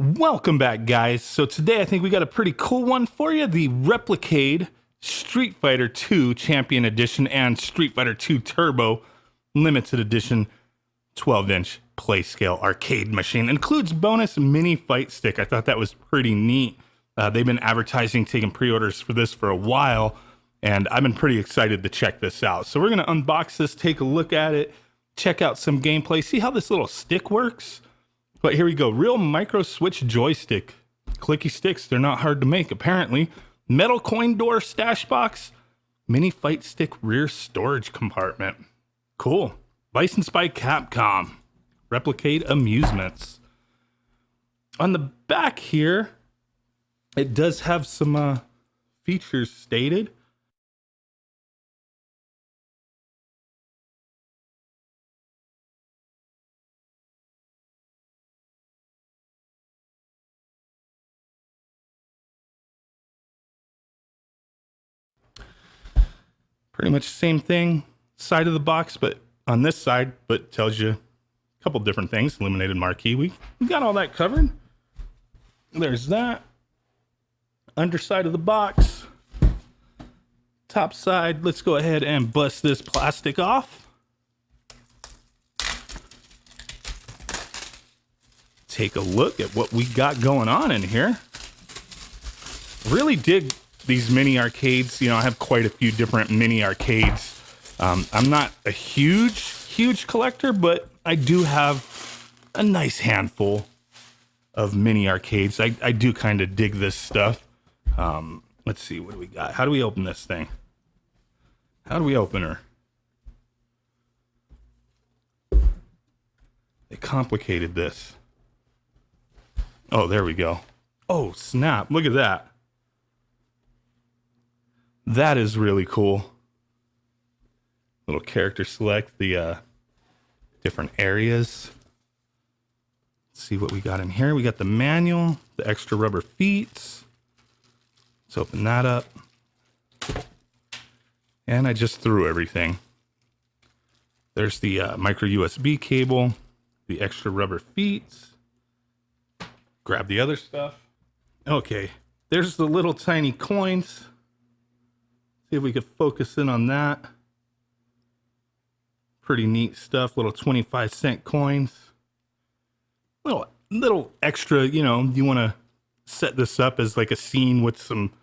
Welcome back, guys. So today I think we got a pretty cool one for you. The Replicade Street Fighter 2 Champion Edition and Street Fighter 2 Turbo Limited Edition 12-inch PlayScale arcade machine. Includes bonus mini fight stick. I thought that was pretty neat. They've been advertising, taking pre-orders for this for a while, and I've been pretty excited to check this out. So we're going to unbox this, take a look at it, check out some gameplay, see how this little stick works. But here we go. Real micro switch joystick. Clicky sticks. They're not hard to make, apparently. Metal coin door stash box. Mini fight stick rear storage compartment. Cool. Licensed by Capcom. Replicade Amusements. On the back here, it does have some features stated. Pretty much the same thing, side of the box, but on this side, but tells you a couple different things. Illuminated marquee. We got all that covered. There's that. Underside of the box. Top side. Let's go ahead and bust this plastic off. Take a look at what we got going on in here. Really dig these mini arcades. You know, I have quite a few different mini arcades. I'm not a huge collector, but I do have a nice handful of mini arcades. I do kind of dig this stuff. Let's see, what do we got? How do we open this thing? How do we open her? They complicated this. Oh, there we go. Oh, snap. Look at that. That is really cool. Little character select, the different areas. Let's see what we got in here. We got the manual, the extra rubber feet. Let's open that up. And I just threw everything. There's the micro USB cable, the extra rubber feet. Grab the other stuff. Okay, there's the little tiny coins. See if we could focus in on that. Pretty neat stuff. Little 25-cent coins. Little extra, you know, you want to set this up as like a scene with some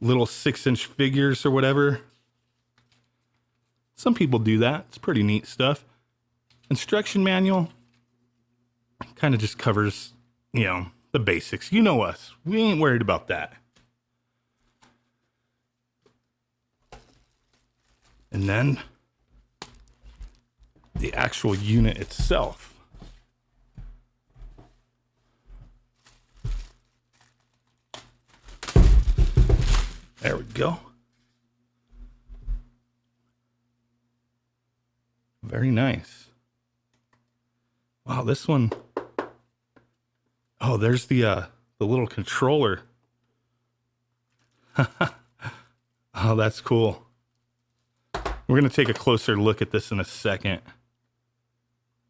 little 6-inch figures or whatever. Some people do that. It's pretty neat stuff. Instruction manual kind of just covers, you know, the basics. You know us. We ain't worried about that. And then the actual unit itself. There we go. Very nice. Wow, this one. Oh, there's the little controller. Oh, that's cool. We're going to take a closer look at this in a second.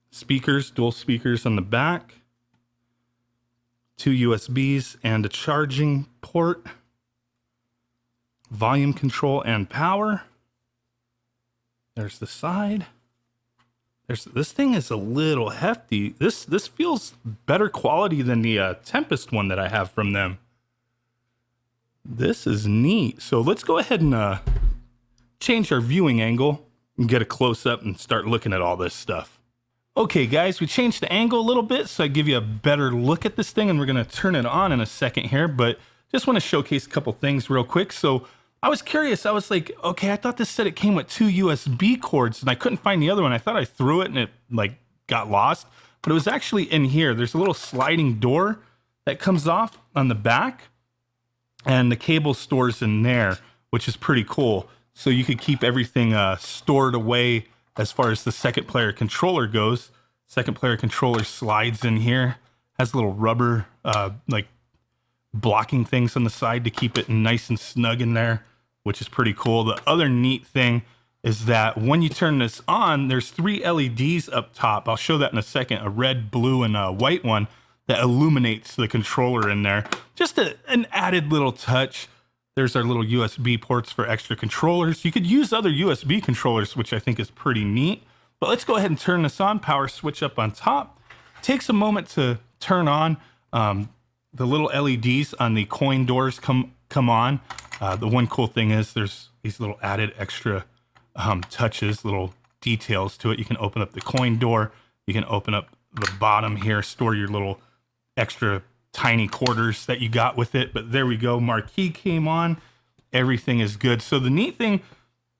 Speakers, dual speakers on the back. 2 USBs and a charging port. Volume control and power. There's the side. This thing is a little hefty. This feels better quality than the Tempest one that I have from them. This is neat. So let's go ahead and change our viewing angle and get a close-up and start looking at all this stuff. Okay, guys, we changed the angle a little bit so I give you a better look at this thing, and we're going to turn it on in a second here, but just want to showcase a couple things real quick. So I was curious. I was like, okay, I thought this said it came with 2 USB cords, and I couldn't find the other one. I thought I threw it and it like got lost, but it was actually in here. There's a little sliding door that comes off on the back, and the cable stores in there, which is pretty cool. So you could keep everything stored away as far as the second player controller goes. Second player controller slides in here. Has little rubber like blocking things on the side to keep it nice and snug in there, which is pretty cool. The other neat thing is that when you turn this on, there's 3 LEDs up top. I'll show that in a second, a red, blue, and a white one. that illuminates the controller in there. Just an added little touch. There's our little USB ports for extra controllers. You could use other USB controllers, which I think is pretty neat. But let's go ahead and turn this on. Power switch up on top. Takes a moment to turn on. The little LEDs on the coin doors come on. The one cool thing is there's these little added extra touches, little details to it. You can open up the coin door. You can open up the bottom here, store your little extra tiny quarters that you got with it. But there we go. Marquee came on. Everything is good. So the neat thing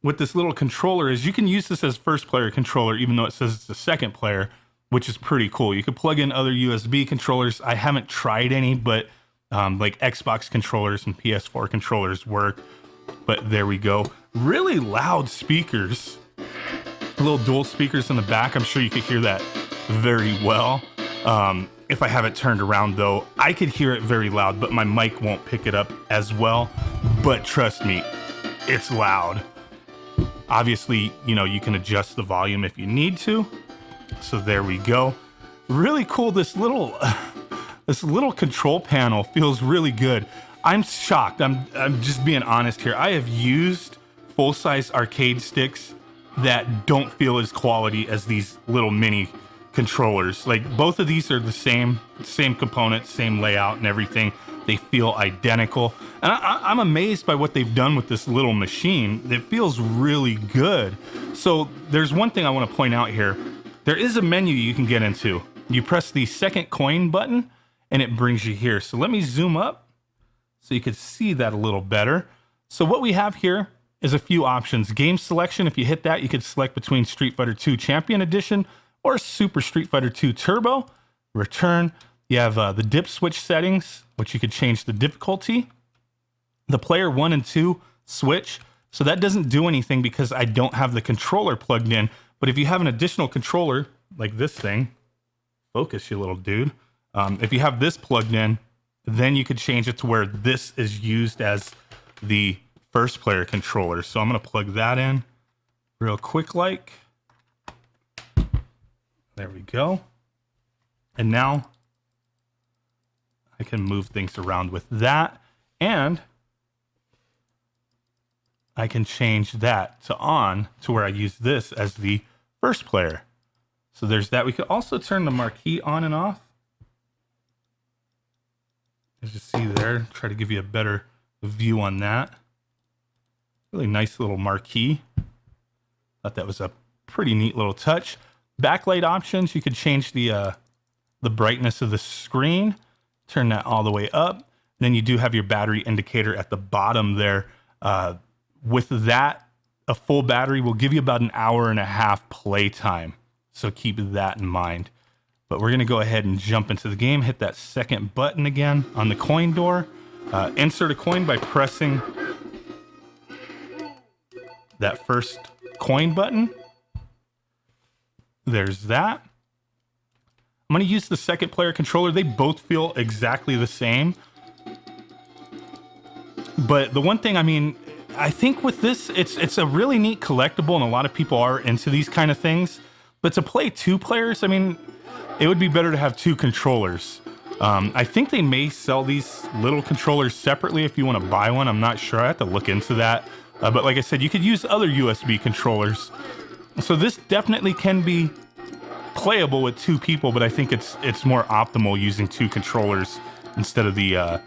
with this little controller is you can use this as first player controller, even though it says it's a second player, which is pretty cool. You could plug in other USB controllers. I haven't tried any, but like Xbox controllers and PS4 controllers work. But there we go. Really loud speakers. Little dual speakers in the back. I'm sure you could hear that very well. If I have it turned around though, I could hear it very loud, but my mic won't pick it up as well. But trust me, it's loud. Obviously, you know, you can adjust the volume if you need to. So there we go. Really cool. This little control panel feels really good. I'm shocked. I'm just being honest here. I have used full-size arcade sticks that don't feel as quality as these little mini controllers. Like both of these are the same components, same layout and everything. They feel identical. And I'm amazed by what they've done with this little machine. It feels really good. So there's one thing I want to point out here. There is a menu you can get into. You press the second coin button and it brings you here. So let me zoom up so you can see that a little better. So what we have here is a few options. Game selection, if you hit that, you could select between Street Fighter 2 Champion Edition or Super Street Fighter 2 Turbo. Return. You have the dip switch settings, which you could change the difficulty. The player 1 and 2 switch. So that doesn't do anything because I don't have the controller plugged in. But if you have an additional controller, like this thing, focus you little dude. If you have this plugged in, then you could change it to where this is used as the first player controller. So I'm going to plug that in real quick like. There we go. And now I can move things around with that. And I can change that to on to where I use this as the first player. So there's that. We could also turn the marquee on and off. As you see there, try to give you a better view on that. Really nice little marquee. Thought that was a pretty neat little touch. Backlight options, you could change the brightness of the screen. Turn that all the way up. Then you do have your battery indicator at the bottom there. With that, a full battery will give you about an hour and a half play time. So keep that in mind. But we're going to go ahead and jump into the game. Hit that second button again on the coin door. Insert a coin by pressing that first coin button. There's that. I'm going to use the second player controller. They both feel exactly the same. But the one thing, I mean, I think with this, it's a really neat collectible, and a lot of people are into these kind of things. But to play two players, I mean, it would be better to have two controllers. I think they may sell these little controllers separately if you want to buy one. I'm not sure. I have to look into that. But like I said, you could use other USB controllers. So this definitely can be playable with two people, but I think it's more optimal using two controllers instead of the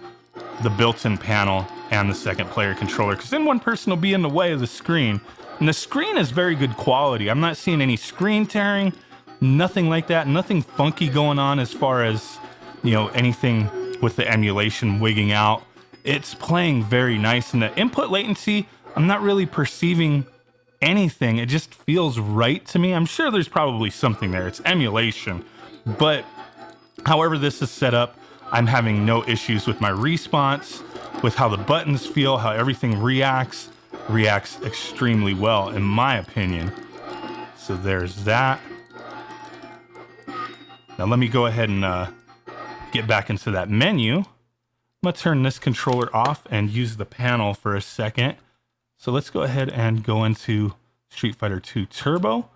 built-in panel and the second player controller, because then one person will be in the way of the screen. And the screen is very good quality. I'm not seeing any screen tearing, nothing like that, nothing funky going on as far as, you know, anything with the emulation wigging out. It's playing very nice, and the input latency, I'm not really perceiving anything. It just feels right to me. I'm sure there's probably something there. It's emulation. But however this is set up, I'm having no issues with my response, with how the buttons feel, how everything reacts extremely well, in my opinion. So there's that. Now let me go ahead and get back into that menu. I'm going to turn this controller off and use the panel for a second. So let's go ahead and go into Street Fighter 2 Turbo.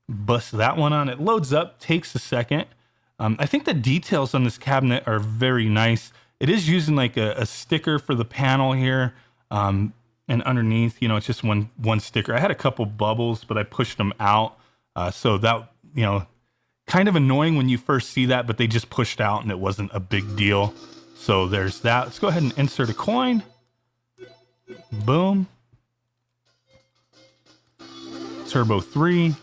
Bust that one on. It loads up, takes a second. I think the details on this cabinet are very nice. It is using like a sticker for the panel here. And underneath, you know, it's just one sticker. I had a couple bubbles, but I pushed them out. So that, you know, kind of annoying when you first see that, but they just pushed out and it wasn't a big deal. So there's that. Let's go ahead and insert a coin. Boom. Turbo 3.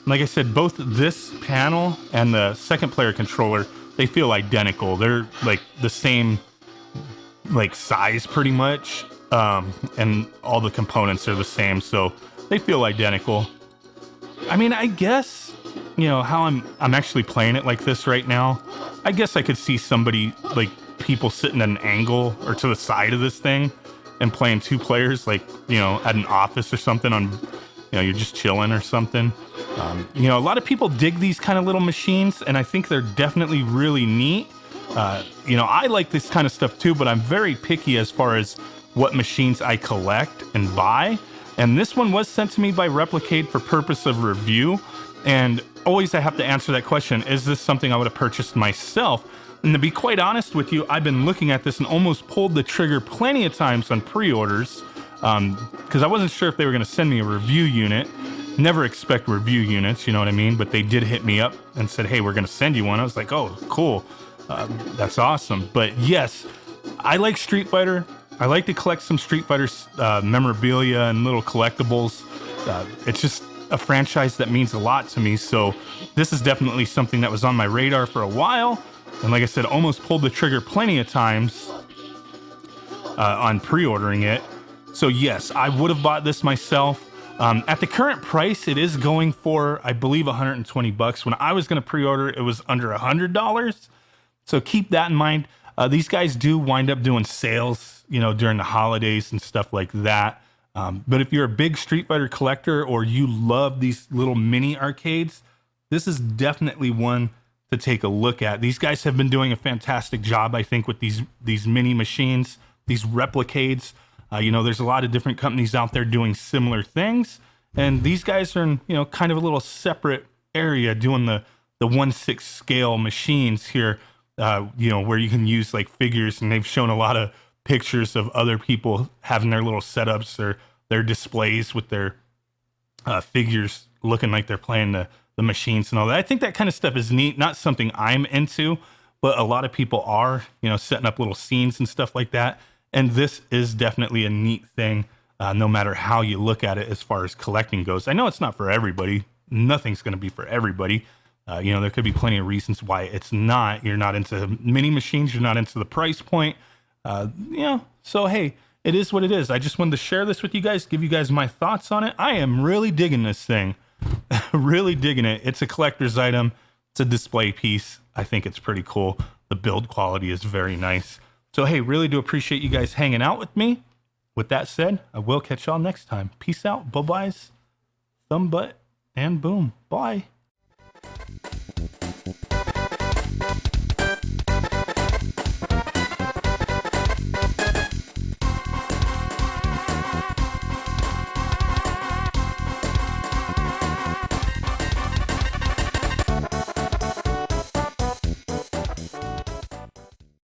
Like I said, both this panel and the second player controller, they feel identical. They're like the same like size pretty much. And all the components are the same, so they feel identical. I mean, I guess, you know, how I'm actually playing it like this right now, I guess I could see somebody, like people sitting at an angle or to the side of this thing and playing 2 players, like, you know, at an office or something on, you know, you're just chilling or something. You know, a lot of people dig these kind of little machines, and I think they're definitely really neat. You know, I like this kind of stuff too, but I'm very picky as far as what machines I collect and buy. And this one was sent to me by Replicade for purpose of review. And always I have to answer that question, is this something I would have purchased myself? And to be quite honest with you, I've been looking at this and almost pulled the trigger plenty of times on pre-orders, because I wasn't sure if they were going to send me a review unit. Never expect review units, you know what I mean? But they did hit me up and said, hey, we're going to send you one. I was like, oh, cool. That's awesome. But yes, I like Street Fighter. I like to collect some Street Fighter memorabilia and little collectibles. It's just a franchise that means a lot to me. So this is definitely something that was on my radar for a while. And like I said, almost pulled the trigger plenty of times on pre-ordering it. So yes, I would have bought this myself. At the current price, it is going for, I believe, 120 bucks. When I was going to pre-order, it was under $100. So keep that in mind. These guys do wind up doing sales, you know, during the holidays and stuff like that. But if you're a big Street Fighter collector or you love these little mini arcades, this is definitely one to take a look at. These guys have been doing a fantastic job, I think, with these mini machines, these Replicades. You know, there's a lot of different companies out there doing similar things, and these guys are in, you know, kind of a little separate area doing the 1/6 scale machines here. You know, where you can use like figures, and they've shown a lot of pictures of other people having their little setups or their displays with their figures looking like they're playing the machines and all that. I think that kind of stuff is neat. Not something I'm into, but a lot of people are, you know, setting up little scenes and stuff like that. And this is definitely a neat thing, no matter how you look at it as far as collecting goes. I know it's not for everybody. Nothing's going to be for everybody. You know, there could be plenty of reasons why it's not. You're not into mini machines. You're not into the price point. You know, so hey, it is what it is. I just wanted to share this with you guys, give you guys my thoughts on it. I am really digging this thing. Really digging it. It's a collector's item. It's a display piece. I think it's pretty cool. The build quality is very nice. So hey, really do appreciate you guys hanging out with me. With that said, I will catch y'all next time. Peace out. Bye-byes. Thumb butt and boom. Bye.